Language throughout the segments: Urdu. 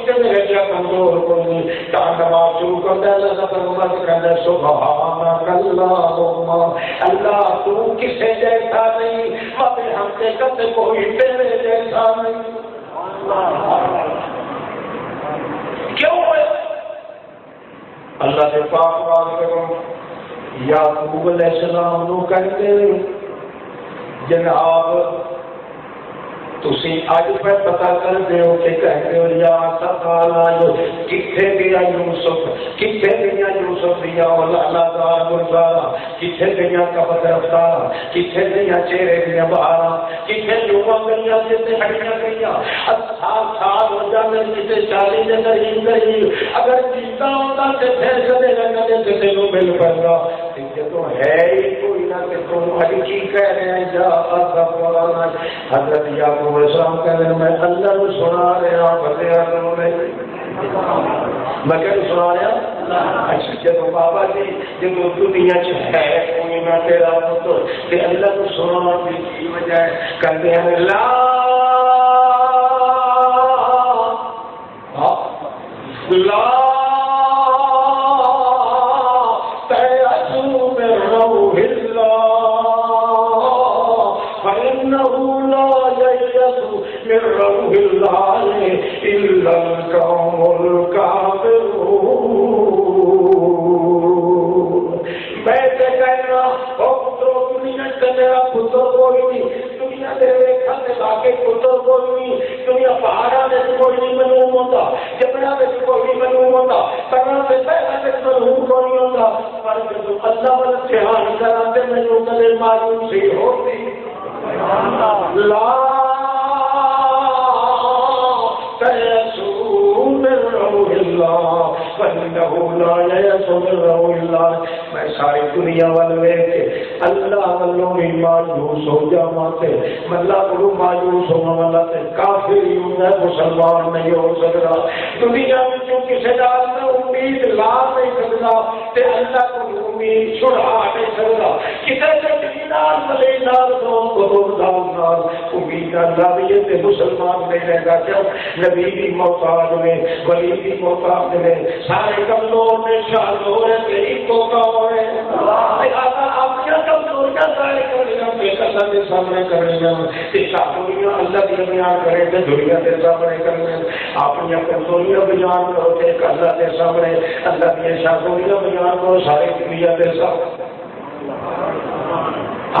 کہ میرے کیا کمزور کوئی ٹانگ نماز شروع کرتا ہے اللہ کا کہتا ہے سبحانک اللہم اللہ تو کسے جیسا نہیں مگر ہم سے کبھی کوئی تیرے جیسا نہیں. کیوں ہے اللہ کے پاک بات کرو یعقوب علیہ السلام نو کہتے جناب تسی اج پہ پتا کرتے ہو کہ کہتے ہو یا سقالا کتنے گیا یوسف کتنے گیا یوسف دیا اولادار گزارا کتنے گیا کبت رفتار کتنے گیا چہرے دیا بہارا کتنے لوگوں گیا جتنے ہڈیاں گیا سال ہو جانے کتنے 40 کے قریب گئی اگر جیتا ہوتا تو پھر کدے نہ کدے کسی کو مل پائے گا تو ہے ہی کوئی نہ کہ تم اج کی کہہ رہے ہیں جا حضرت یعقوب علیہ السلام کہہ رہے ہیں میں اللہ کو سنا رہا ہوں میں کہہ سنا رہا. اچھا جب بابا جی جب دنیا ہے کوئی نہ تیرا تو اللہ کو سنا کی وجہ کہتے ہیں اللہ میں ساری دنیا والے اللہ والوں بھی مایوس ہو جاتے ملا گرو مایوس ہونے والا کافر ہی ہوتا ہے مسلمان نہیں ہو سکتا دنیا میں کسی کا امید لا نہیں سکتا اللہ کو امید چھڑا نہیں سکتا کسی سے دینار ملینار امید اللہ بھی مسلمان نہیں رہتا کیوں نبی بھی محتاج میں ولی بھی محتاج میں سارے کمزور میں شاہدور ہے ایک کو ہے اپنی کمزوریاں ظاہر کرنی اللہ کے سامنے کرنی شاہدوریاں اللہ کی بیان کرے تو دنیا کے سامنے کرنی اپنی کمزوریاں بیان کرو تو اللہ کے سامنے اللہ کی شاہدوریاں بیان کرو ساری دنیا کے سامنے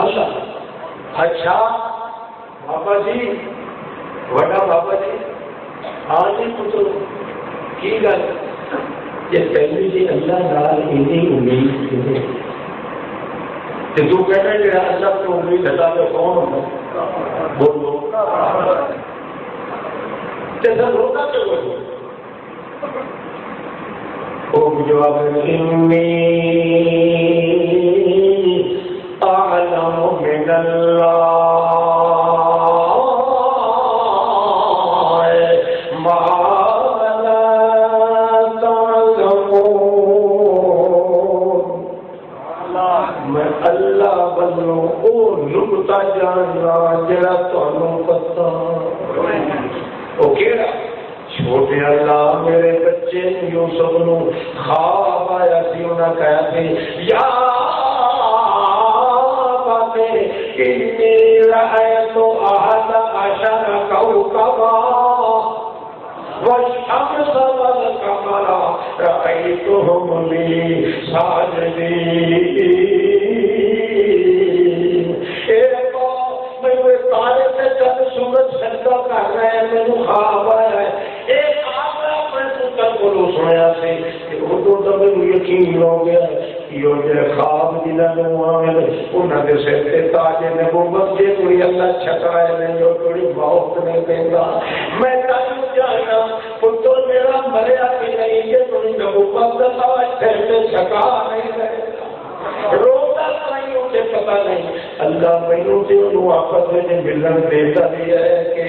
اللہ. اچھا بابا جی بڑا بابا جی ہاں جی پتر کی گل یہ پہلی جی اللہ نال اتنی امید تو کہنا جا اللہ کو امید ہٹا تو کون ہوتا بولو روکا تو وہ جواب اعلم من اللہ جڑا تمہیں پتا وہ کہڑا چھوٹے اللہ میرے بچے یوسف نو خواب آیا سی انہاں کہا سی یا باتے انی رأیت احد عشر کوكبا والشمس والقمر رأيتهم لي ساجدين. سورج سجدہ کر رہے ہیں میرے خواب آیا ہے ایک خواب اپنے پتر کو سنایا سے اردو تو میرے یقین ہو گیا یہ جو خواب جنہوں نے آئے انہوں نے سر کے تاج نبوت یہ کوئی اللہ چھکائے نہیں جو کوئی بہت نہیں دینا میں تاج جانا پتر میرا مریا بھی نہیں یہ کوئی نبوت کا تاج سر کے چھکا نہیں رہے روتا نہیں مجھے پتا نہیں اللہ مینوں تے انہوں آپس میں ملن دیتا بھی ہے کہ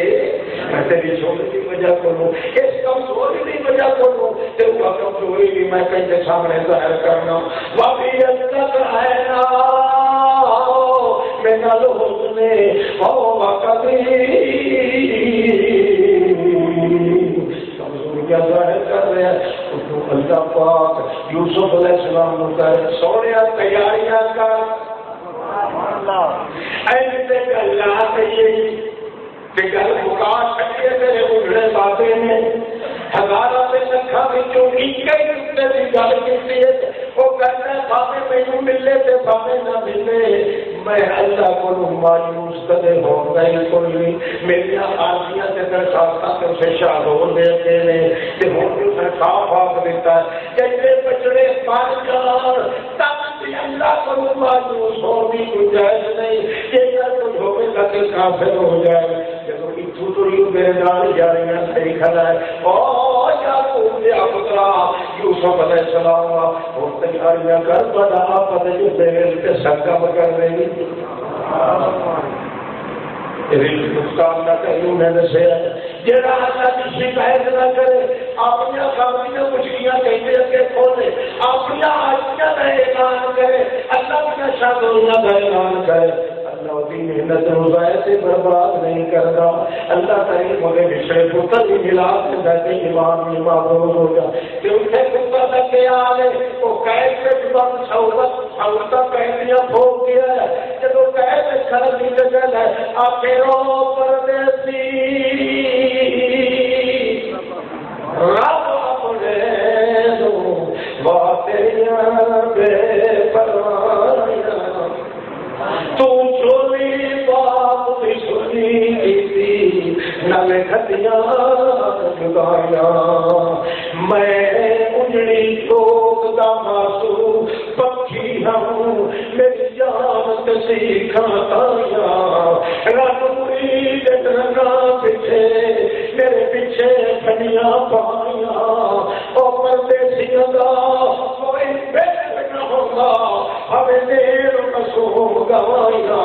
میں تیری چھوٹی کی وجہ کروں اس کمزوری کی وجہ کروں تے وہ کمزوری بھی میں کہیں سامنے ظاہر کرنا وابی اللہ ہے نا میں نہ لوگ نے او وقتی کمزوری خوبیاں ظاہر کر رہے ہیں. اللہ پاک یوسف علیہ السلام کو کہے سونے تیاریاں کر ایسے اللہ کہیے کہ گھر مکا سکے تیرے اجڑے باتیں نے ہزارہ سے لکھا بچوں ایک کتے کی گل کی وہ کہتا ہے بابے مینوں ملے تے بابے نہ ملے میں اللہ کو مایوس کدے ہو گئی کوئی نہیں. میری آرزیاں سے درخواستاں سے اسے شاہدور دیتے ہیں کہ ہوں اسے صاف آگ دیتا ہے کہ بچڑے پار جان تب بھی اللہ کو مایوس ہونے کی گنجائش نہیں. یہ اگر کچھ ہوگے گا کہ کافر ہو جائے جب اتو تو یوں میرے نال جاریاں صحیح کھڑا ہے. اور یعقوب نے پترا یوسف علیہ السلام اور تیاریاں کر بڑا پتہ جو میرے پہ سنگم کر رہی نقصان نہ کروں میں نے سے جڑا اللہ کی شکایت نہ کرے اپنی کامیا مشکیاں کہتے کہ کھولے اپنی آجیاں کا اعلان کرے اللہ کی شادیاں کا اعلان کرے. اللہ کی محنت روزائے سے برباد نہیں کرتا. اللہ کریم مجھے بچھڑے پتر بھی ملا کے کہتے ایمان بھی معروض ہو گیا کہ اسے پتر تک کے آلے وہ قید سے بند سہولتہ قیدیاں پھوک دیا ہے کہ وہ قید سے کھڑا بھی جگل ہے آخروں پردیسی رب اپنے دو باتیاں بے پروانیاں تو چوری باپ بھی سنی تھی نل کھتیاں جگایا میں اجڑی چوک دا ماسو پکھی ہوں میری جان سیکھا آیا رب پوری جگنا پیچھے میرے پیچھے پھنیاں پایا او پردیسیاں دا کوئی بہتر نہ ہوگا ہمیں دیر مسوم گوایا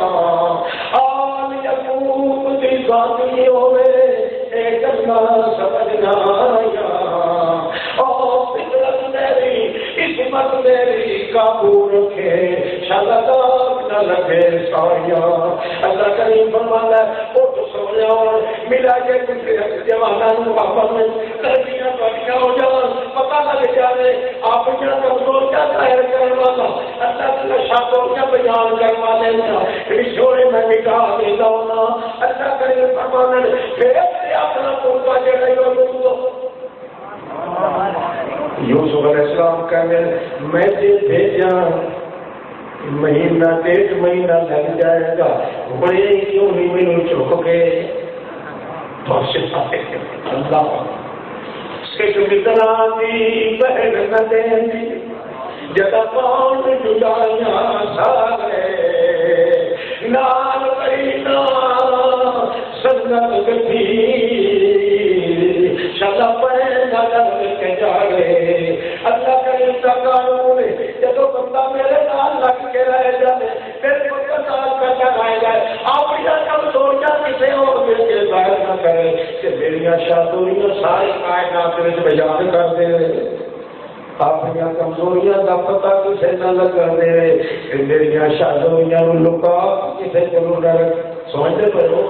آل یقوب دی ذاتی ہوئے ایک اللہ سمجھنا آیا او فطرت میری عصمت میری قابو رکھے شلدار نہ لگے سایا. اللہ کریم فرماتا ہے اٹھ سو جاؤ ملا کے کچھ جوانوں بابا میں تربیاں بڑھیاں ہو جان پتہ لگ جائے آپ کیا کمزوریاں ظاہر کرنے والا اللہ کی شادیاں بیان کرنے والے رشوے میں نکاح دیتا ہونا. اللہ کریم فرماتا ہے پھر اپنا پورا جڑا یوسف علیہ السلام کہنے میں بھیجا مہینہ 1.5 مہینہ لگ جائے گا بڑے کیوں نہیں میرے چپ کے اللہ سکھ مترا دی بہن نہ دینی جدا پان جدائیاں سارے نال کرینا سنگت گدھی شدا پہنا لگ کے جاگے. اللہ کریم کا قانون ہے جب بندہ میرے نال لگ کے رہ جائے میرے کو نال کرنا رہ جائے اپنی کمزوریاں کسی اور مل کے ظاہر نہ کرے کہ میریاں شادیاں ساری کائنات میں بیان کر دے اپنی کمزوریاں کا پتہ کسی نہ لگا دے کہ میریاں شادیاں لکا کسی کو نہ سمجھتے پڑو.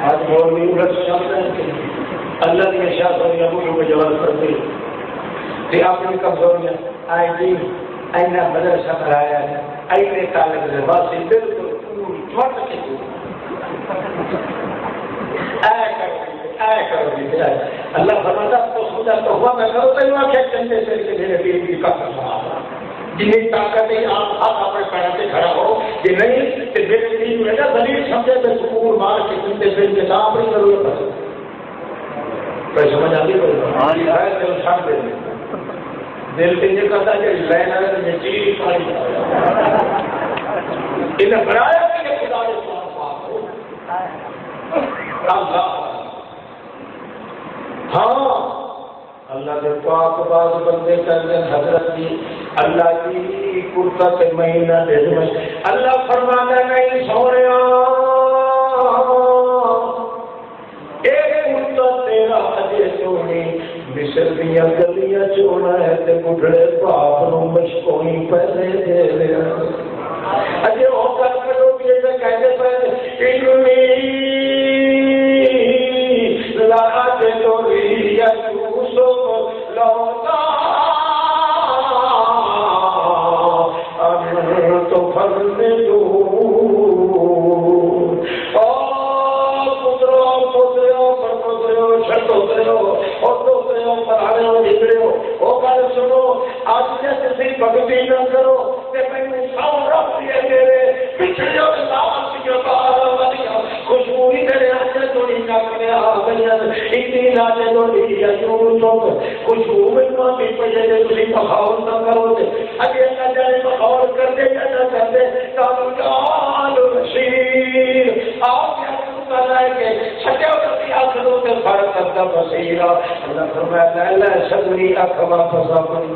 آج مولوی عمرت شامل ہیں اللہ کی شادیاں کو بیان کرتے کہ اپنی کمزوریاں آئی جی اینا مدرسہ کرایا ہے اینے طالب لباسی بالکل چھوٹ کے آئے کرو گی اللہ فرماتا تو خدا تو ہوا میں کرو تو یہاں کیا چندے سے کہ میرے دین کی کافر صحابہ جنہیں طاقت ہے آپ ہاتھ اپنے پیروں سے کھڑا ہو کہ نہیں کہ میرے دین میں نہ دلیل سمجھے میں سکون مار کے چندے سے کے ساتھ نہیں ضرورت ہے کوئی سمجھ آتی کوئی دل چھاڑ دے دل سے یہ کہتا ہے کہ لینا ہے میں چیز پانی انہیں بنایا کہ خدا نے پاک ہو اللہ ہاں اللہ کے پاک باز بندے کرنے حضرت کی اللہ کی کرتا کے مہینہ دے دیں اللہ فرمانا نہیں سوڑیا ایک کرتا تیرا اجے چونی مصر دیا گلیاں چونا ہے تے بڑھڑے باپ نو مشکوئی پہلے دے لیا اجے ہو کر کرو بھی ایسے کہتے پہلے تسی بھگتی نہ کرو تے مینوں سو رب دے میرے پچھڑیاں لال دی بار ودیاں خوشبو ہی تیرے ہاتھ توڑی نکلے آ گئیاں اتنی لاجے توڑی یوں تو خوشبو میں بھی پجے تسی مخاول نہ کرو تے اگے نہ جائے مخاول کر دے یا نہ کر دے تانوں جان بشیر آپ کے چھٹے ہوتے آخروں کے فرق کرتا بصیرہ اللہ فرمایا لا صبری اخوا فصبر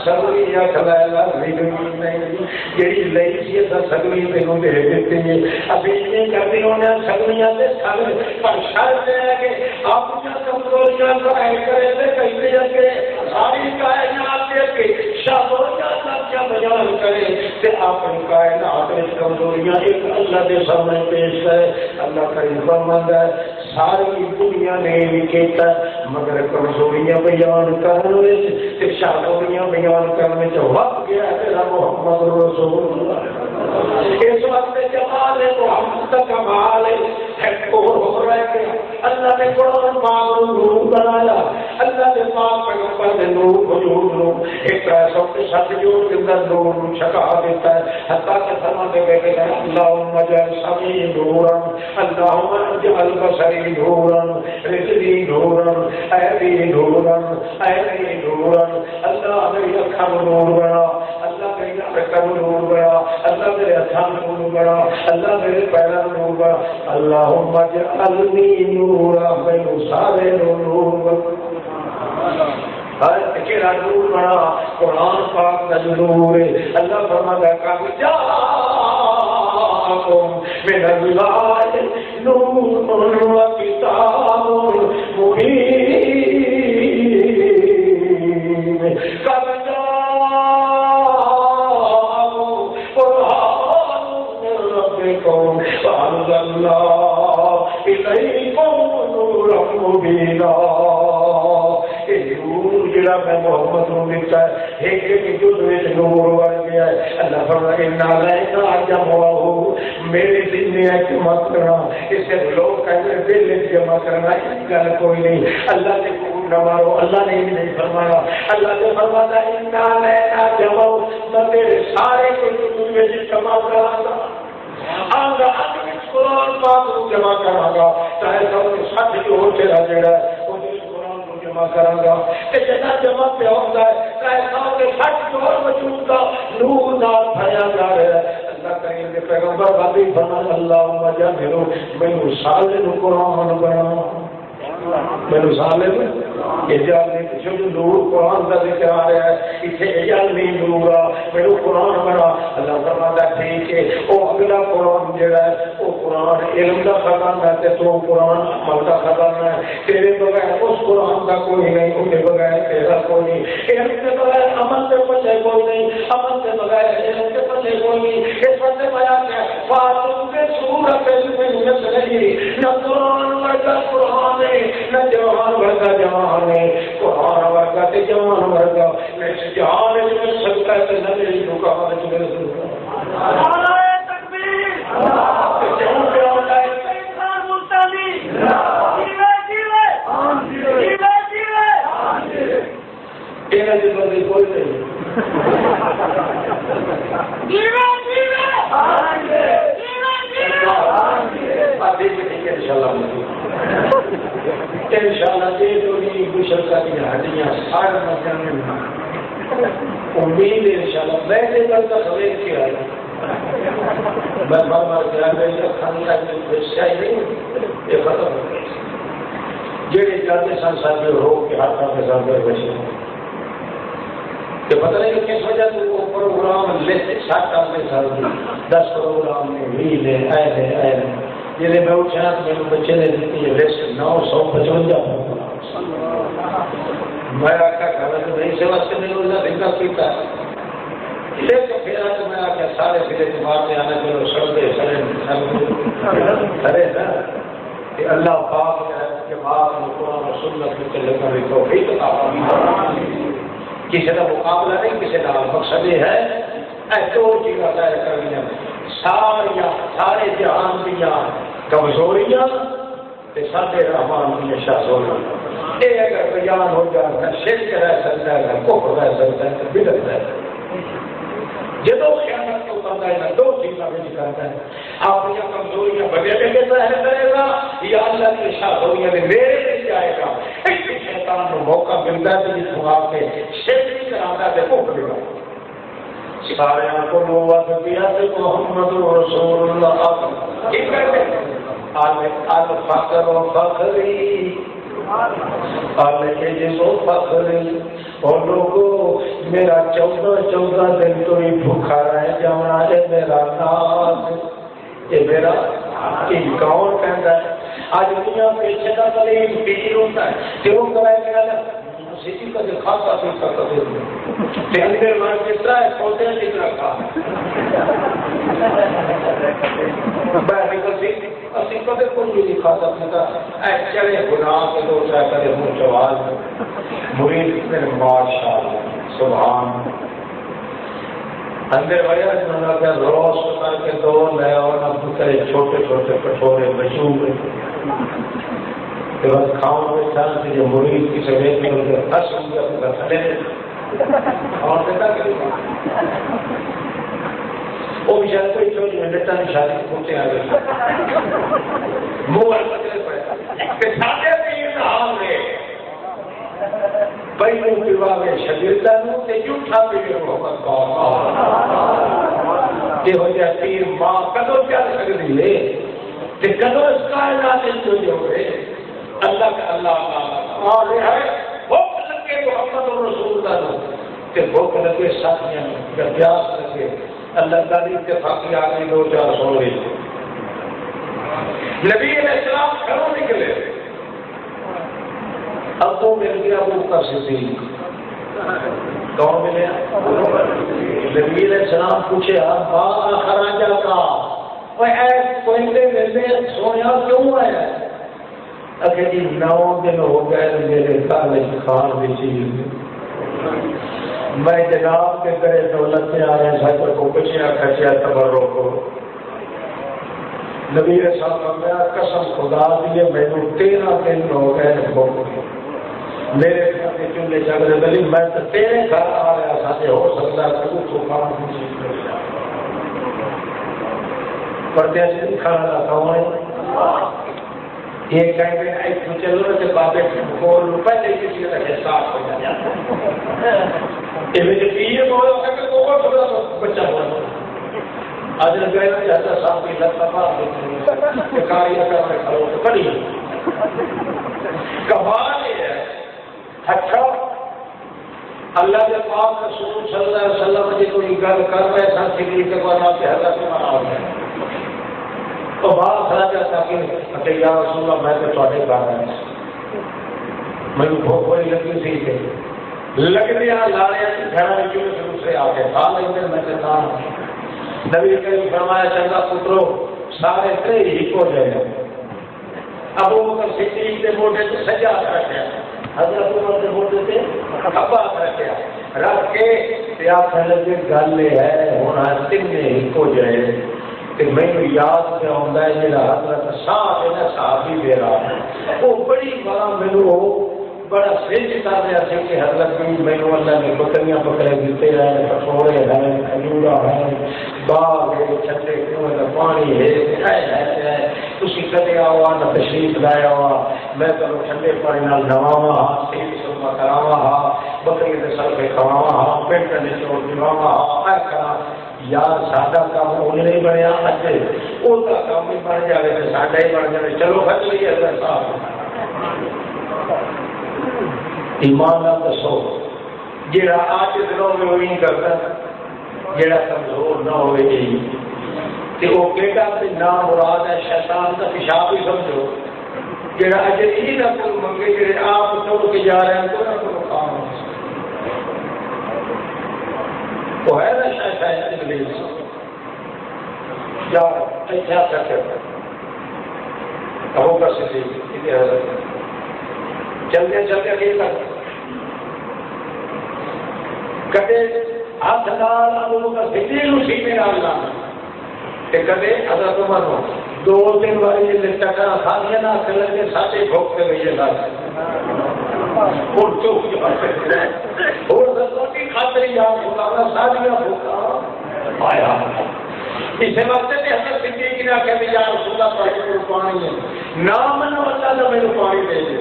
صبری اخلا لا نہیں جڑی لئی سی تا سگلی تینوں دے دیتے ہیں ابھی یہ کرتے ہونے سگلیاں تے سگ پر شرط ہے کہ اپنی کمزوریاں ظاہر کرے تے کہتے کہ ساری کائنات کے شابوریاں کیا بیان کرے تے اپنی کائنات کی کمزوریاں ایک اللہ کے سامنے پیش کرے اللہ کا فرماندا ہے ساری دنیا نے بھی کیتا مگر کمزوریاں بیان کرنے تے شابوریاں بیان کرنے تو وقت گیا تیرا محمد رسول اللہ اس وقت جمال محمد کا کمال ہے ہو رہا ہے کہ اللہ نے قرآن پاک نور بنایا اللہ نے پاک پیغمبر نے نور وجود نو ایک ایسا کے ساتھ جوڑ کے اندر نور چھکا دیتا ہے حتیٰ کہ فرماتے گئے کہ اللہم اجعل سمعی نورا اللہم اجعل بصری نورا رجلی نورا ایدی نورا ایدی نورا اللہ میری اکھاں نور بنا اللہ میری اکھاں نور بنا اللہ میرے ہتھاں نور بنا اللہ میرے پیراں نور بنا اللہم اجعلنی نورا میرے سارے نور بنا ہر اکیلا نور بنا قرآن پاک کا نور اللہ فرماتا ہے کہ جاءکم من اللہ نور و کتاب مبین قد جاءکم قرآن من ربکم فانزلنا الیکم نورا مبینا جڑا میں محمد نو دیتا ہے ایک ایک جز وچ نور بن گیا ہے اللہ فرماتا انا لینا جمعہ میرے دل میں جمع کرنا اسے لوگ کہتے دل میں جمع کرنا اس گل کوئی نہیں اللہ نے حکم نہ مارو اللہ نے نہیں فرمایا اللہ نے فرمایا انا لینا جمعہ میں تیرے سارے کو وچ جمع کراں گا آنگا قرآن پاک کو جمع کراں گا چاہے سب سچ جو تیرا جڑا ہے جمع کروں گا کہ جنا جمع پہ ہوتا ہے کہتا ہوں کہ سچ جوڑ وجود کا نور نال بھریا جا رہا ہے اللہ کریم کے پیغمبر بابی فرمان اللہم اجعل میں صالح قرآن بنا میں صالح اجعل جو نور قرآن کا ذکر آ رہا ہے اسے اجعل نہیں نورا میں قرآن بنا اللہ فرماتا ہے ٹھیک ہے وہ اگلا قرآن جڑا ہے وہ قرآن علم کا خزانہ ہے تو قرآن عمل کا خزانہ ہے تیرے بغیر اس قرآن کا کوئی نہیں اس کے بغیر تیرا کوئی نہیں علم کے بغیر عمل کے پلے کوئی نہیں عمل کے بغیر علم کے پلے کوئی نہیں اس وقت بیان ہے فاتم کے سورت میں نسلی نہ قرآن ورگا قرآن ہے نہ جوان ورگا جوان ہے قرآن ورگا تے جوان ورگا میں جہان میں سکتا ہے نہ میری دکان میں نعرہ تکبیر جہان پہ ہوتا ہے انسان ملتانی جیوے جیوے جیوے جیوے تیرا جی بندی کوئی نہیں جیوے جیوے انشاءاللہ یہ تو نہیں گشر کا ہڈیاں سارے مسئلے امید انشاءاللہ ویسے کل کا خبر کیا ہے میں بار بار کیا میری خاندہ کی سیائی نہیں یہ ختم ہو گئی جیڑے جاتے سنسار میں ہو کے ہاتھوں کے ساتھ بچے کہ پتہ نہیں کس وجہ سے وہ پروگرام لیتے 7 سال 10 پروگرام میں بھی لے آئے جیسے میں اٹھا تو میرے بچے نے دیتی ہے لسٹ 955 میں آقا کہا کہ نہیں سے واسطے میں نے دھنکا کیتا لے تو پھر آج میں آقا سارے پھرے تمہار میں آنے کے سردے سرے نا کہ اللہ پاک کے بعد قرآن و سنت میں چلے کر توفیق عطا فرمائے کسی کا مقابلہ نہیں کسی کا مقصد یہ ہے جو چیز ظاہر کرنی سارے جہان دیا کمزوریاں سادے رحمان کی شاہ سونا یہ اگر بیان ہو جائے شرک رہ سکتا ہے کفر رہ سکتا ہے بدعت رہ سکتا ہے جدو خیانت کو کرتا ہے دو چیزیں بھی کرتا ہے اپنی کمزوریاں بڑے کے ظاہر کرے گا یا اللہ کی شاہ سونا نے میرے لے جائے گا ایک شیطان کو موقع ملتا ہے جس کو آ کے شرک کراتا ہے کفر بھی سارے کو نوات دیا کہ محمد رسول اللہ ٹھیک ہے الفقر و فخری الجز و فخری اور لوگوں میرا 14 دن تو ہی بھوکا رہ جانا ہے میرا ناز یہ میرا کون کہتا ہے آج دنیا پیچھے کا غریب پیر ہوتا ہے کیوں کرائے گا سیدھی کا دکھاتا سی سکتا ہے اندر من کس طرح ہے پودے کس طرح کا باہر نکل سی اسی کدے کچھ بھی دکھا سکتے تھا اے چلے گناہ کے دو چاہ کرے منہ چواز مرید میرے ماشاءاللہ سبحان اندر وجہ جنہوں نے کہا روز کر کے دو لے اور نہ کرے چھوٹے چھوٹے کٹورے مشہور بس کھاؤں میں تھا کہ جو مرید کی سبیت میں ان کے ہس ہوں گے اپنے کھڑے اور دیتا کہ وہ بیچارے کوئی چھوٹی منڈتا نہیں شادی پوچھتے آ گئی منہ پکڑے پڑے کہ سادے پیر حال میں پہلو پیوا میں شگردہ نو تے جھوٹا پیر محمد یہ ہو جائے پیر ماں کدو کیا سکتی ہے کہ کدو اس کائنات جو ہوئے اللہ کا اللہ آلے ہے بھوک لگے محمد رسول اللہ کہ بھوک لگے ساتھیاں یا پیاس لگے اللہ تعالی اتفاقی آگئی 2-4 سو رہی نبی علیہ السلام گھروں نکلے اب تو مل گیا ابو بکر صدیق کون ملے نبی علیہ السلام پوچھے ماں خراجہ کا کوئی ملنے سویا کیوں ہے اگر جی 9 دن ہو گئے میرے کالج خان بھی چیز میں جناب کے کرے دولت میں آ رہے ہیں کو کچیا کھچیا تبرو کو نبی صاحب نے قسم خدا دیے میں نے 13 دن ہو گئے میرے گھر کے چولہے جگڑے ملی میں تو تیرے گھر آ رہا تھا ہو سکتا ہے تو کھانا پردیسی کھانا کھاؤں یہ کہیں گے ایک چلو سے بابے کو پہلے کسی کا حساب ہو جاتا ہے یہ پیے بہت کہ وہ تھوڑا بچہ ہوا آج گئے جاتا صاحب کی لت پا کاری کر کھڑو تو پڑی کمال یہ ہے اچھا اللہ کے پاک رسول صلی اللہ علیہ وسلم جی کوئی گل کر رہے سن سکری کے بعد آپ کے حضرت میں منا ہو تو بات کھڑا جاتا کہ یا رسول اللہ میں تو تھوڑے گھر آیا میں بھوک بڑی لگی سی کہ لگنے لاڑے گھر کیوں دوسرے آ گئے سال ادھر میں کہتا نبی کریم فرمایا چنگا پترو سارے تھے ہی کو جائے ابو بکر صدیق کے موٹے سے سجا رکھا حضرت عمر کے موٹے سے کھپا رکھا رکھ کے آپ لگے گل ہے ہونا تین ہی کو جائے کہ میں یاد میں آتا ہے جا حضرت صاحب ہے نا صحابی دے رہا ہے وہ بڑی بڑا مینو بڑا سرج کر رہا تھا کہ حضرت مینو اللہ نے بکریاں بکرے دیتے ہیں کٹورے ہیں کھجورا ہے باغ ہے چھٹے کنویں پانی ہے تھی کدے آؤ نہ تشریف لایا ہوا میں تمہیں ٹھنڈے پانی نال نواوا ہاں سیل سرما کراوا ہاں بکری کے سر پہ کھواوا ہاں پنڈ نچوڑ دلاوا ہاں کرا یار ساڈا کام ان نہیں بنیا اچھے وہ کام بھی بن جائے تو ساڈا ہی بن جائے چلو کھچ لیے حضرت صاحب ایمان نہ دسو جہاں آج دنوں میں وہی کرتا جہاں کمزور نہ ہوئے گی تو وہ کہڑا نام مراد ہے شیطان کا پیشاب ہی سمجھو جہاں اجے یہ نہ کوئی منگے جہے آپ توڑ کے جا رہے ہیں تو نہ کوئی کام ہو وہ ہے نا شاید ابلیس یا کیا کرتے ابو بکر صدیق چلتے چلتے نہیں کرتے کدے ہاتھ ڈال ابو بکر صدیق اسی میں ڈالنا کدے حضرت عمر ہو دو تین باری جی چکر کھا لیا نا کلر کے ساتھ بھوک کے گئی ہے روٹی خاطر یا ساریاں بھوکا آیا اسے وقت حضرت صدیق نے آخیا کہ یا رسول اللہ تھوڑے کو پانی ہے نہ من اللہ نے میرے پانی دے دے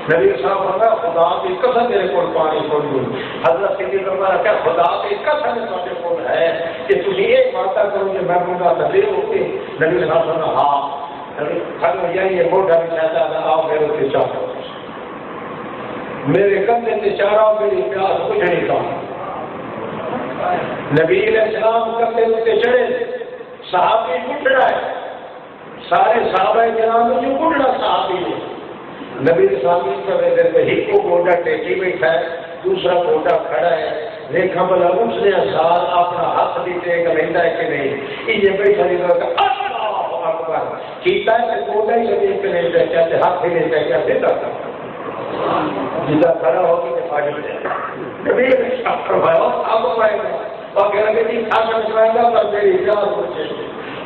نبی صاحب فرمایا خدا کی قسم میرے کو پانی چھوڑ دوں حضرت صدیق نے کہا خدا کی قسم میرے کو ہے کہ تم یہ وعدہ کرو کہ میں منگا دے ہو کے نبی صاحب نے ہاں نبی یہی موٹا بھی چاہتا تھا آپ میرے سے چاہو میرے کندھے سے چارہ میری پیاس کچھ نہیں تھا نبی علیہ السلام کندھے سے چڑھے صحابی اٹھ رہا ہے سارے صحابہ کرام جو اٹھ رہا صحابی نے نبی صحابی کر رہے تھے ایک کو گوڈا ٹیکی بیٹھا ہے دوسرا گوڈا کھڑا ہے دیکھا بلا اس نے سال اپنا ہاتھ بھی ٹیک لینا ہے کہ نہیں یہ بیٹھا نہیں کرتا اللہ اکبر کیتا ہے کہ گوڈا ہی دیکھ کے نہیں بیٹھا ہاتھ ہی نہیں بیٹھا دیتا جیسا کھڑا ہو کے پاڑی نبی فرمایا اب پائے گا اور کہہ رہے کہ کھانا کھائے گا پر میری اجازت پوچھے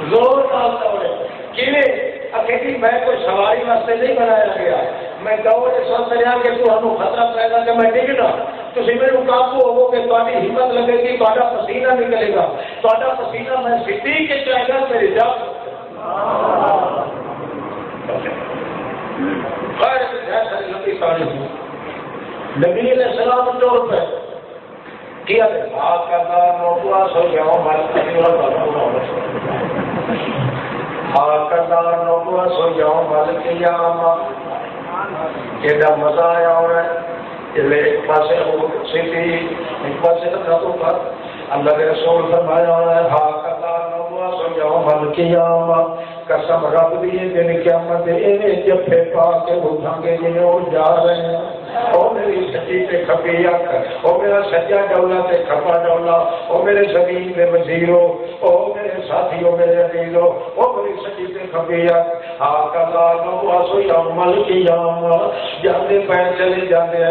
زور ڈالتا ہوئے کیویں اکیلی میں کوئی سواری واسطے نہیں بنایا گیا میں دوڑ سوچ رہا کہ تو ہمیں خطرہ پیدا کہ میں ڈگنا تو میرے قابو ہو کہ تاری ہمت لگے گی تھوڑا پسینہ نکلے گا تھوڑا پسینہ میں صدیق کے چاہے گا میری جا نبی علیہ السلام طور پہ کیا نوٹوا سو جاؤ نوٹوا سو جاؤ مل کیا ایڈا مزہ آیا ہونا ایک پاس ایک پاس اللہ کے رسول فرمایا ہونا ہے نوٹوا سو جاؤ مل کیا قسم رب دی دن قیامت ایویں جفے پا کے اٹھاں گے جی وہ جا رہے ہیں او میری سچی تے کھپی اک او میرا سجا ڈولا تے کھپا ڈولا او میرے زمین دے وزیرو او میرے ساتھیو میرے عزیزو او میری سچی تے کھپی اک کلا نو واسو یوم القیام جاندے پے چلے جاندے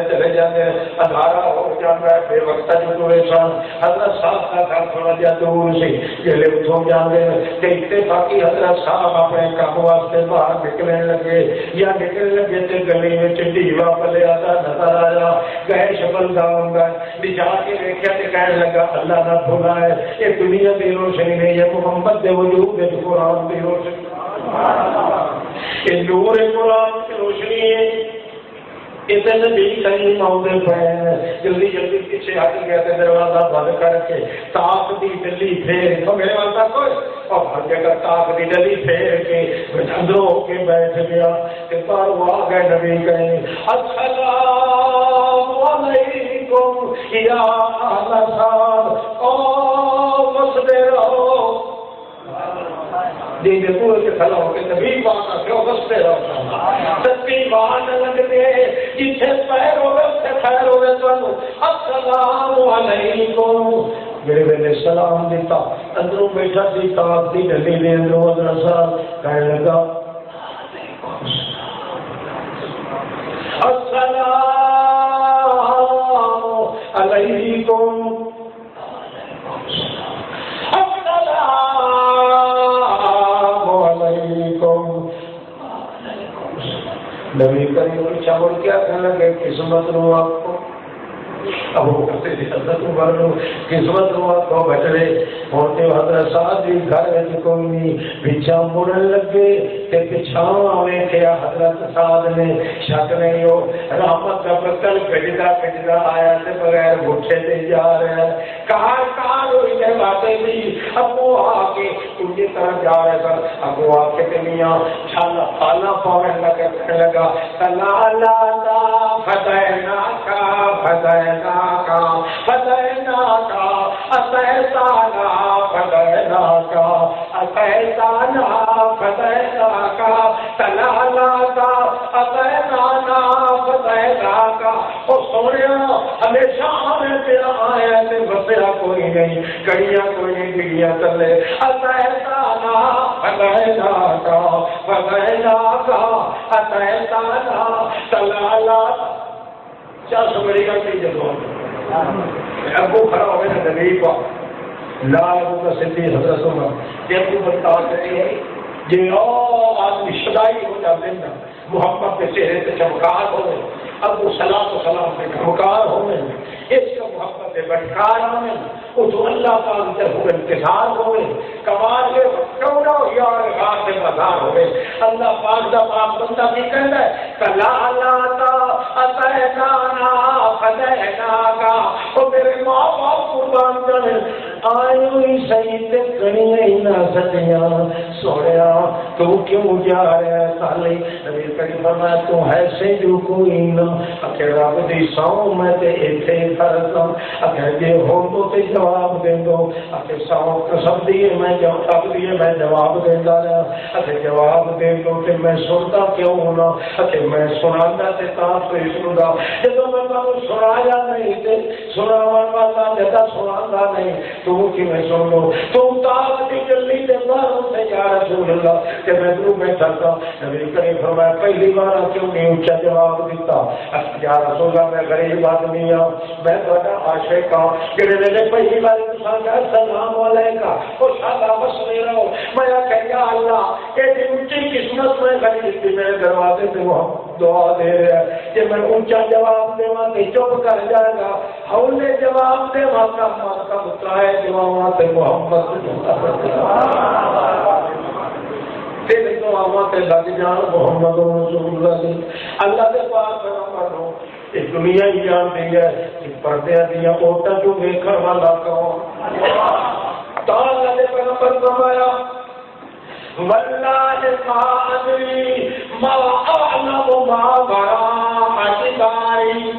اندھارا ہو جاندا ہے بے وقت جو انسان حضرت صاحب کا گھر تھوڑا جا دور سی جلے اٹھو جاندے تے اتفاقی حضرت صاحب اپنے کام واسطے باہر نکلنے لگے یا نکلنے لگے تے گلی میں ڈیوا پلے آتا نظر آیا گئے شبل گاؤں گا بجا کے دیکھا تے کہنے لگا اللہ نہ بھولا ہے یہ دنیا کی روشنی نہیں ہے محمد دے وجود دے قرآن کی روشنی یہ نور قرآن کی روشنی ہے اتنے نبی کریم آؤندے پے جلدی جلدی پیچھے ہٹ گیا تے دروازہ بند کر کے تاک دی ڈلی پھیر تو میرے واسطہ کوئی اور ہر جگہ تاک دی ڈلی پھیر کے اندر ہو کے بیٹھ گیا تے باہر آ گئے نبی کہیں السلام علیکم یا اہل صاحب او مسدے رہو جی پورے کے کھڑا ہو کے نبی بانا کیوں بستے رہو سچی بان لگتے جتھے پیر ہوئے اتنے خیر ہوئے تو السلام علیکم میرے ویلے سلام دیتا اندروں بیٹھا سی تاک دی ڈلی دے اندروں حضرت صاحب کہنے لگا السلام علیکم نبی کریم پیچھا مڑ کیا کہنے لگے قسمت رو آپ کو اب وہ کہتے تھے حضرت عمر رو قسمت رو آپ کو بچڑے ہوتے حضرت صاحب جی گھر میں کوئی نہیں پیچھا مڑن لگے کہ پیچھا آویں کیا حضرت صاحب نے شک نہیں ہو رحمت کا بکل پھٹتا آیا سے بغیر بھٹے سے جا رہے ہیں کار ہوئی ہے باتیں بھی اب وہ آ کے ان کی طرح جا رہے سر اب وہ آ کے میاں چھالا پالا پاؤں لگا لا لا لا فتحنا کا فتحنا کا فتحنا کا اتحسانا فتحنا کا اتحسانا فتحنا کا تلالا کا اتحسانا فتحنا کا اور سونے ہمیشہ آنے تیرا آیا تے بسیا کوئی نہیں کڑیاں کوئی نہیں بگیاں چلے اتحسانا فتحنا کا فتحنا کا اتحسانا تلالا کیا سمجھے گا کہ جب ابو کھڑا ہوئے نا نبی کو لا ابو کا صدیق حضرت عمر کہ ابو بتا کرتے ہیں جی آدمی شدائی ہو جاتے ہیں محبت کے چہرے سے چمکار ہوئے ابو سلام و سلام کے چمکار ہوئے اس کا محبت بٹکار ہوئے وہ جو اللہ پاک سے ہوئے انتظار ہوئے کمال کے کونہ یار غار کے مزار ہوئے اللہ پاک دا پاک بندہ بھی کہتا ہے کلا لاتا اتینانا فدیناکا وہ میرے ماں باپ قربان کرے آئیو ہی سہی تے کنیاں ہی نہ سکیاں سوڑیا تو کیوں جا رہا ہے سالی نبی کریم فرمایا تو ہے سے جو کوئی نہ اکھے رب دی سو میں تے ایتھے فرضاں اکھے جے ہو تو تے جواب دے دو اکھے سو قسم دیے میں جواب دیندا رہا اکھے جواب دے دو تے میں سنتا کیوں نہ اکھے میں سناندا تے تاں تے سندا جدوں میں تانوں سنایا نہیں تے سناون والا جدا سناندا نہیں تو کیویں سن لو تم تاک دی گلی تے باہر تے یا رسول اللہ کہ میں تو میں چلتا نبی کریم فرمایا پہلی بار کیوں نہیں اونچا جواب دیتا یا رسول اللہ میں غریب آدمی ہوں میں تھوڑا عاشق ہوں جڑے میرے پہلی بار انسان کا السلام علیکم او شالا مسلے رہو میں کہ یا اللہ یہ اونچی قسمت میں غریب تھی میرے دروازے پہ وہ دعا دے رہا ہے کہ میں اونچا جواب دے وہاں کہ چپ کر جائے گا ہولے جواب دے وہاں کا ماں مطلع جواب سے محمد تیرے دعاواں تے لگ جان محمد رسول اللہ اللہ دے پاک پیغمبر نو اس دنیا ہی جان دی ہے کہ پردے دیا عورتاں جو ویکھن والا کون تا اللہ دے پیغمبر فرمایا واللہ ما ادری ما اعلم ما برا اجدائی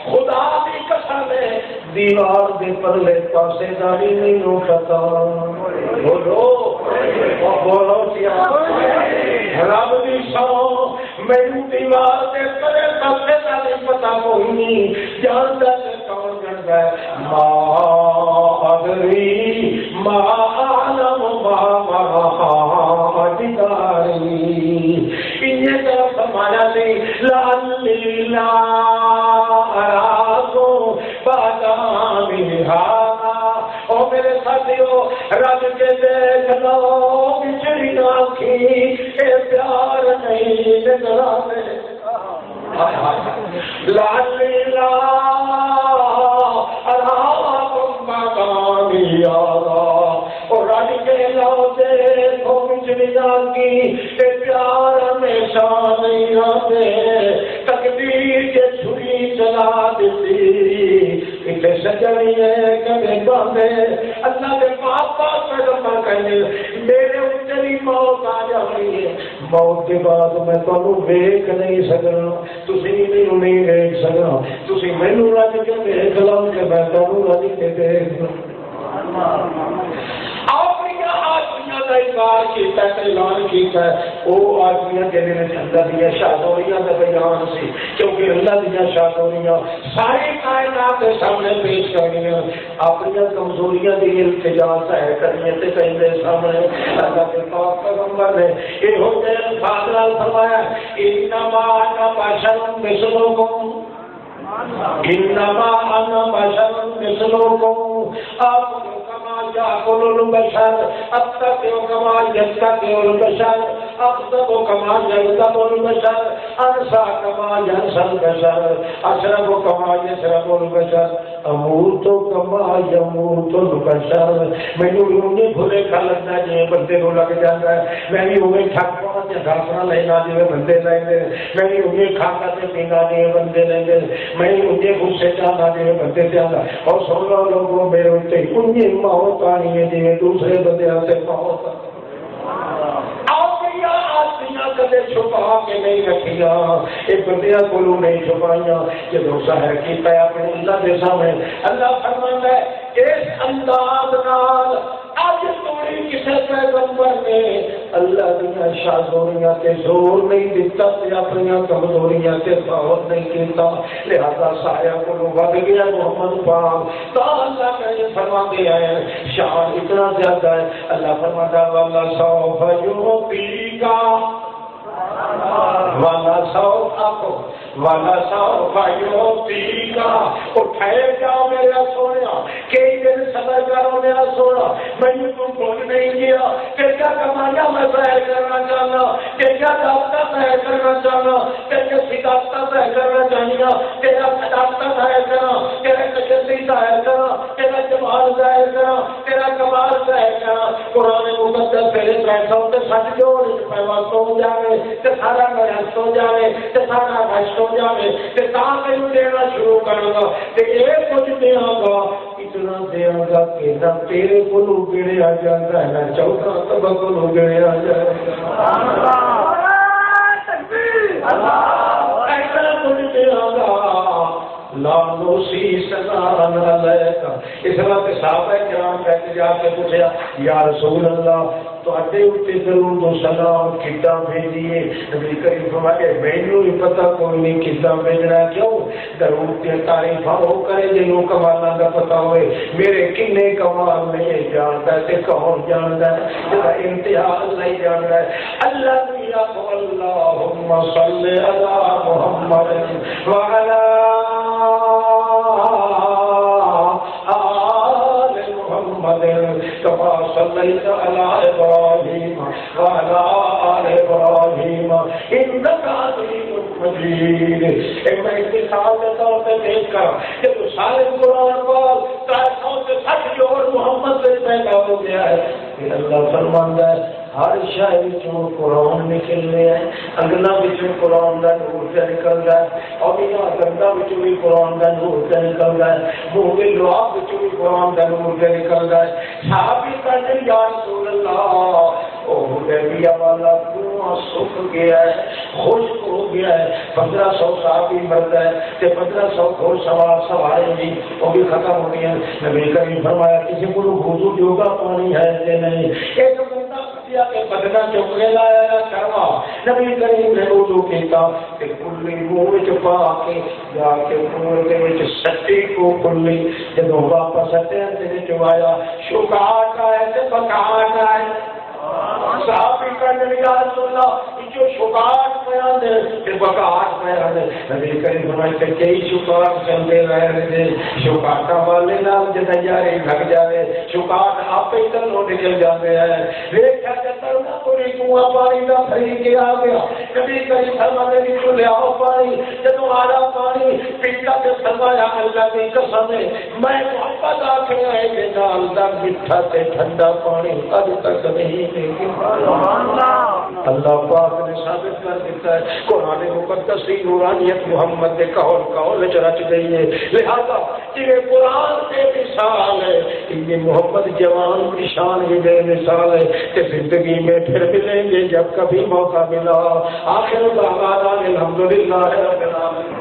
خدا دی قسم ہے دیوار دے پرلے پاسے داری نہیں نو پتا بولو کیا رب دی سو میری دیوار دے پرلے پاسے داری پتا کوئی نہیں جانتا ہے کون جانتا ہے ما ادری ما اعلم ما برا اجدائی انہیں طرف فرمایا نہیں لعلی لا اراکو او میرے ساتھیو رب کے دیکھ لو بچڑی آنکھی اے پیار نہیں نگرانے لالی لا اراکم مقامی آگا اور رب کے لو دیکھو بچڑی آنکھی اے پیار ہمیشہ نہیں آتے تقدیر کے چھری چلا دیتی سجنی ہے کبھی باندھے اللہ کے پاس پاس پیغمبر کہنے میرے اچھلی موت آ جانی ہے موت کے بعد میں تمہیں ویکھ نہیں سکنا تسی نہیں ویکھ سکنا تسی مینوں رج کے ویکھ لو کہ میں تمہیں رج کے دیکھ لوں کا انکار کیتا ہے اعلان کیتا ہے وہ آدمیاں کے دن اللہ دیا شادوریاں کا بیان سی کیونکہ اللہ دیا شادوریاں ساری کائنات کے سامنے پیش کرنیاں اپنی کمزوریاں دی التجا ہے کرنی تے کہندے سامنے اللہ کے پاک پیغمبر نے یہ ہو جائے فاضلہ فرمایا انما انا بشر مثلکم انما انا بشر مثلکم آپ يأكل البشر أتقي كما يتقي البشر أغضب كما يغضب البشر أنسى كما ينسى البشر أشرب كما يشرب البشر أموت كما يموت البشر میں یوں بھولے کھا لگنا جی بندے کو لگ جاتا ہے میں بھی انہیں تھک پڑا جی گھاسنا لینا جی بندے لیں گے میں بھی انہیں کھانا سے پینا جی بندے لیں گے میں انہیں غصے جانا جی بندے جانا اور سن لو لوگوں میرے اتنے انہیں موت آنی ہے جی دوسرے بندے سے موت کدے چھپا کے نہیں رکھیا یہ بندیاں کو نہیں چھپائیاں جب ظاہر کیتا ہے اپنے اللہ کے سامنے اللہ فرماندا ہے اس انداز نال اج توڑی کسے پیغمبر نے اللہ دیا شادوریاں تے زور نہیں دیتا تے اپنی کمزوریاں تے غور نہیں کیتا لہذا سایہ کو ود گیا محمد پاک تو اللہ نے فرماتے ہیں شان اتنا زیادہ ہے اللہ فرماتا ہے واللہ سوف یعطیکا والا سو بھائیوں اٹھائے جاؤ میرا سویا کئی دن صبر کرو میرا سونا، میں تو بھول نہیں گیا کہ کیا کمایا میں ظاہر کرنا چاہنا، کہ کیا دعوت ظاہر کرنا چاہنا، کہ کیا صداقت ظاہر کرنا چاہنا، تیرا صداقت ظاہر کرنا، تیرا تجلی ظاہر کرنا، تیرا جمال ظاہر کرنا، تیرا کمال ظاہر کرنا۔ قرآن مقدس پہلے پیسہ ہوتے سچ جوڑ پیوست ہو جائے تو سارا مرست ہو جائے تو سارا رشت ہو جائے تو تین دینا شروع کروں گا تو ایک کچھ دیا گا، اتنا دیا گا کہ نہ تیرے کو گڑیا جاتا ہے نہ چوتھا سب کو گڑیا جائے گا، ایسا کچھ دیا گا لانو سی سنا نہ اس وقت صحابہ کرام کہتے جا کے پوچھا یا رسول اللہ تو اڈے اٹھے درود و سلام کتنا بھیجیے؟ نبی کریم فرمایا مینوں ہی پتہ کوئی نہیں کتنا بھیجنا، کیوں درود کی تعریف وہ کرے جنوں کمالاں دا پتہ ہوئے، میرے کنے کمال نہیں جانتا تے کون جانتا ہے، جڑا امتیاز نہیں جانتا ہے۔ اللہ یا اللہم صلی علی محمد وعلی كما صليت على إبراهيم وعلى آل إبراهيم إنك حميد مجيد۔ میں اتصال کے طور پہ دیکھ کر کہ تو سارے قرآن پاک تاریخوں سے سچ اور محمد سے پیدا ہو گیا ہے، پھر اللہ فرماتا ہے ہر شاعر چوں قرآن نکل رہے ہیں، اگلا بچوں قرآن کا نور سے نکل رہا ہے، اور یہاں گندا بچوں بھی قرآن کا نور سے نکل رہا ہے، منہ کے لعاب بچوں بھی قرآن کا نور سے نکل رہا ہے۔ صحابی کہتے یا رسول اللہ او حدیبیہ والا کنواں سوکھ گیا ہے، خشک ہو گیا ہے، 1500 صحابی مرد ہے کہ 1500 گھوڑ سوار سوارے بھی وہ بھی ختم ہو گئے ہیں۔ نبی کریم فرمایا کسی کو وضو جوگا پانی ہے کہ نہیں، ایک بندہ کہ بدنا چکنے لایا کروا، نبی کریم نے وضو کیتا کہ کلی منہ چپا کے جا کے منہ کے وچ سٹی کو کلی جدوں واپس ہٹیا تے چوایا شکاٹ آئے تے پکاٹ آئے۔ صحابی کہنے یا رسول اللہ جو شکاٹ بیان دے پھر بکاٹ بیان دے، نبی کریم فرمایا کہ کئی شکاٹ چلتے رہے تھے، شکاٹا والے نال جدا یاری لگ جائے، شکاٹ آپ ہی تلوں نکل جاتے ہیں۔ دیکھا جتر نہ پوری کنواں پانی کا بھری کے آ گیا، نبی کریم فرماتے کہ تو لے آؤ پانی، جدوں آیا پانی پیتا تے فرمایا اللہ کی قسم ہے میں محبت آکھے آئے کے نال دا میٹھا تے ٹھنڈا پانی اج تک نہیں دیکھا۔ اللہ پاک نے ثابت کر دیتا ہے، قرآن مقدس کی نورانیت محمد کے قول رچ گئی ہے، لہذا یہ قرآن بے مثال ہے، یہ محمد جوان کی شان بھی بے مثال ہے کہ زندگی میں پھر ملیں گے جب کبھی موقع ملا۔ آخر دعوانا الحمدللہ رب العالمین۔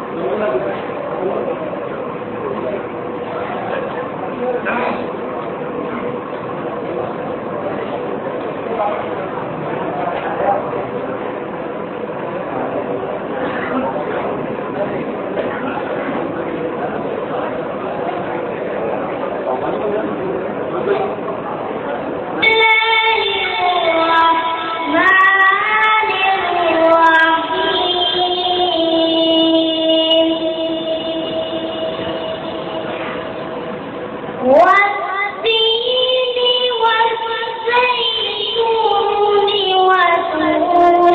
والتين والزيتون وطور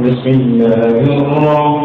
في صدور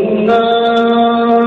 الناس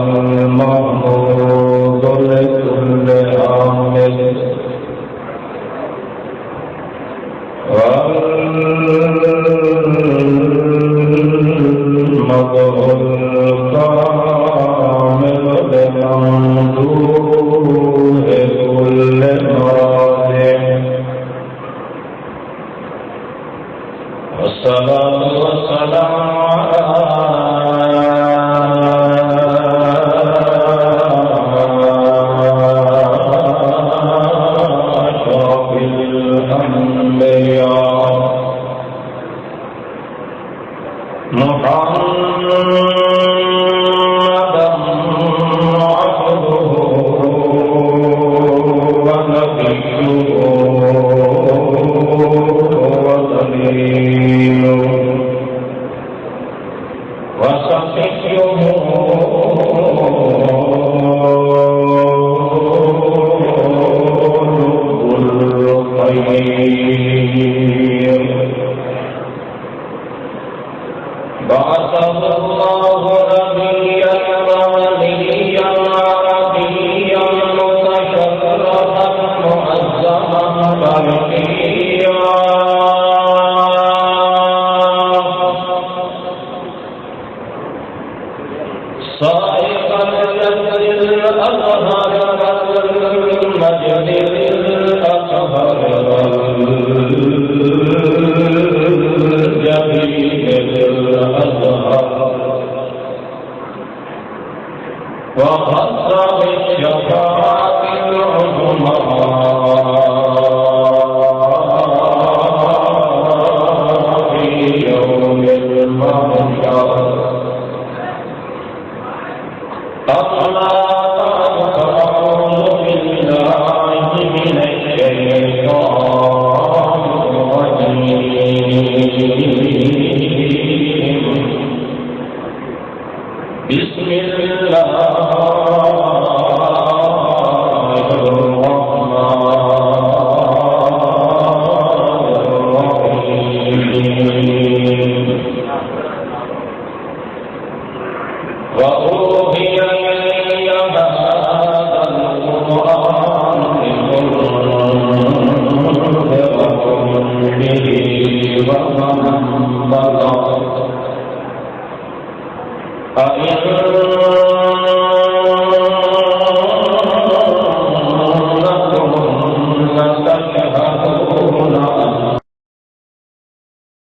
أَنَّكُمْ لَتَشْهَدُونَ